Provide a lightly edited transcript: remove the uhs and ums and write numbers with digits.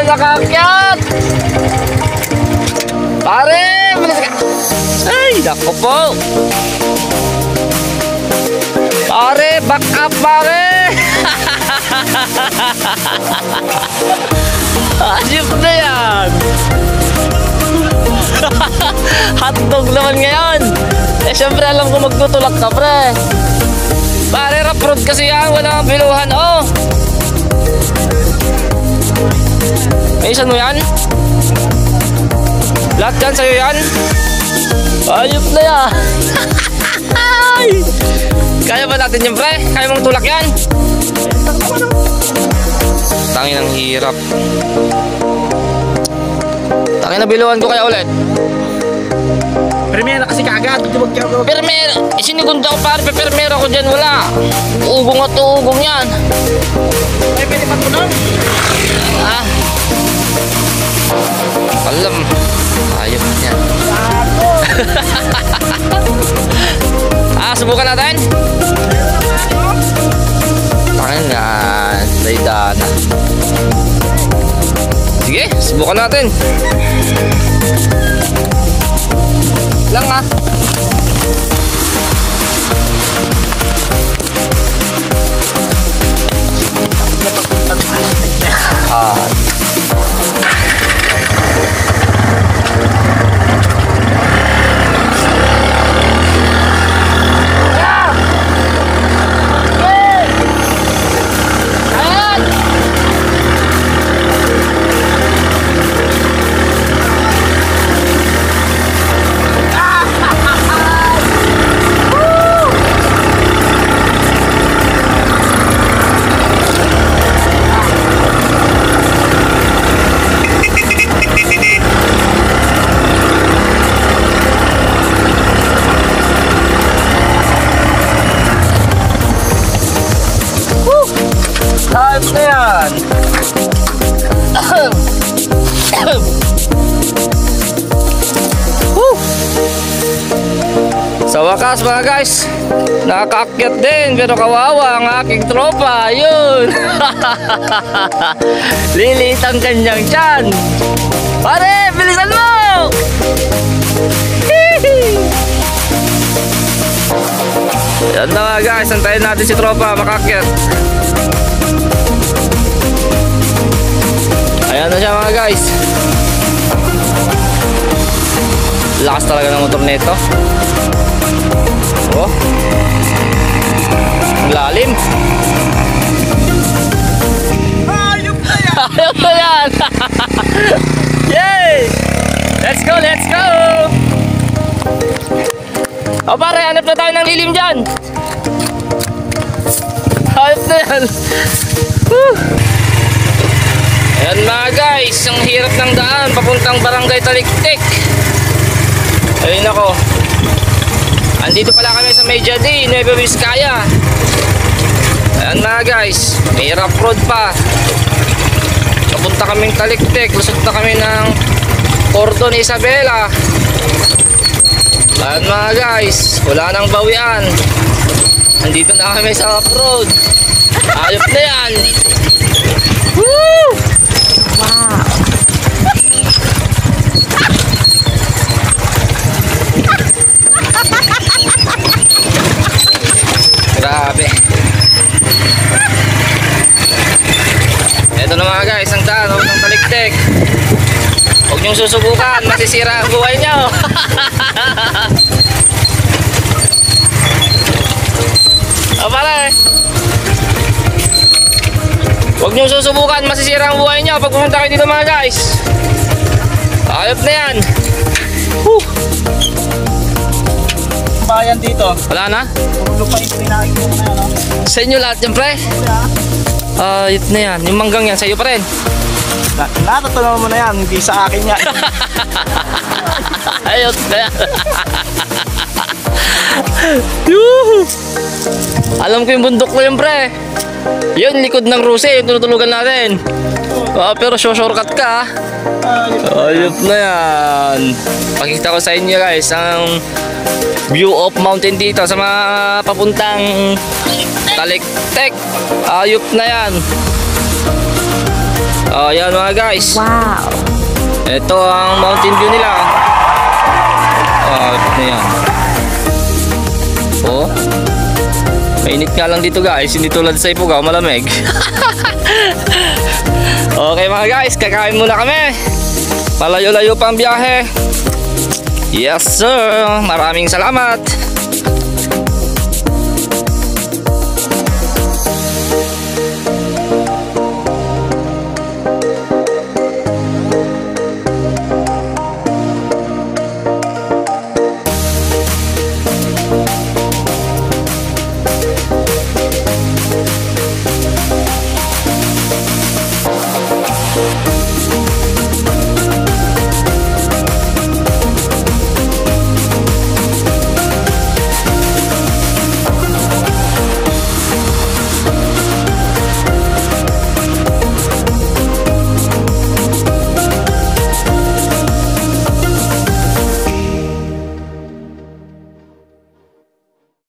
nakaakyat! Pare! Bilis ka! Ay, naku po! Pare! Back up, pare! Ayop na yan! Hotdog naman ngayon! Eh, syempre alam ko magtutulak ka, pre! Pare, rough road kasi yan! Wala kang biluhan, oh! Ayusan mo yan? Lahat yan, sa'yo yan? Ayop na yan! Kaya ba natin yan, pre? Kaya mong tulak yan? Tangin ang hirap. Tangin na biluhan ko kaya ulit. Primera kasi kagad. Permera! Sinigunda ko pare, permera ko dyan, wala. Ugong at ugong yan. Ay, pwede pa tulong. Ah. Alam. Ayop yan. Subukan natin. Tangin nga. Daydana. Sige, subukan natin. Lang ah. Ayos na yan. Sa wakas mga guys, nakakaakyat din pero kawawa ang aking tropa. Yun. Lilit ang kanyang tiyan. Pare, bilisan mo. Yan na nga guys, antayin natin si tropa makaakyat. Ayan na siya mga guys. Lakas talaga ng motor nito. Oh, lalim. Ayop na yan. Ayop na yan. Yay! Let's go, let's go. O pare, hanap na tayo ng lilim dyan. Ayop na yan. Ayan mga guys, ang hirap ng daan papuntang Barangay Taliktik. Ayun ako. Andito pala kami sa Media D, Nueva Vizcaya. Ayan mga guys, may rough road pa. Papunta kaming Taliktik, lusot na kami ng Cordon Isabela. Ayan mga guys, wala nang bawian. Andito na kami sa off-road. Ayop na yan. Woo! Wow! Grabe. Ito na mga guys, ang daan ng Taliktik. Huwag niyong susubukan, masisira ang buhay niyo. O pare, huwag niyong susubukan, masisira ang buhay niyo pag pumunta kayo dito mga guys. Ayop na yan. Bayan dito. Wala na? Puro lupa yung pinain mo na yan. Sa inyo lahat yan pre? Ayop na yan. Yung manggang yan, sa iyo pa rin? Natutunaw mo na yan, hindi sa akin yan. Ayop na yan. Alam ko yung bundok ko yun pre. Yun, likod ng Ruse, yung tinutulugan natin. Pero shortcut ka. Ayop na yan. Pakita ko sa inyo guys ang view of mountain dito sa mga papuntang Taliktik. Ayop na yan. Oh, yan mga guys. Wow. Ito ang mountain view nila. Oh, ito yan. Oh. Mainit nga lang dito guys, hindi tulad sa Ifugao, malamig. Okay mga guys, kakain muna kami. Malayo-layo pa ang biyahe. Yes sir, maraming salamat.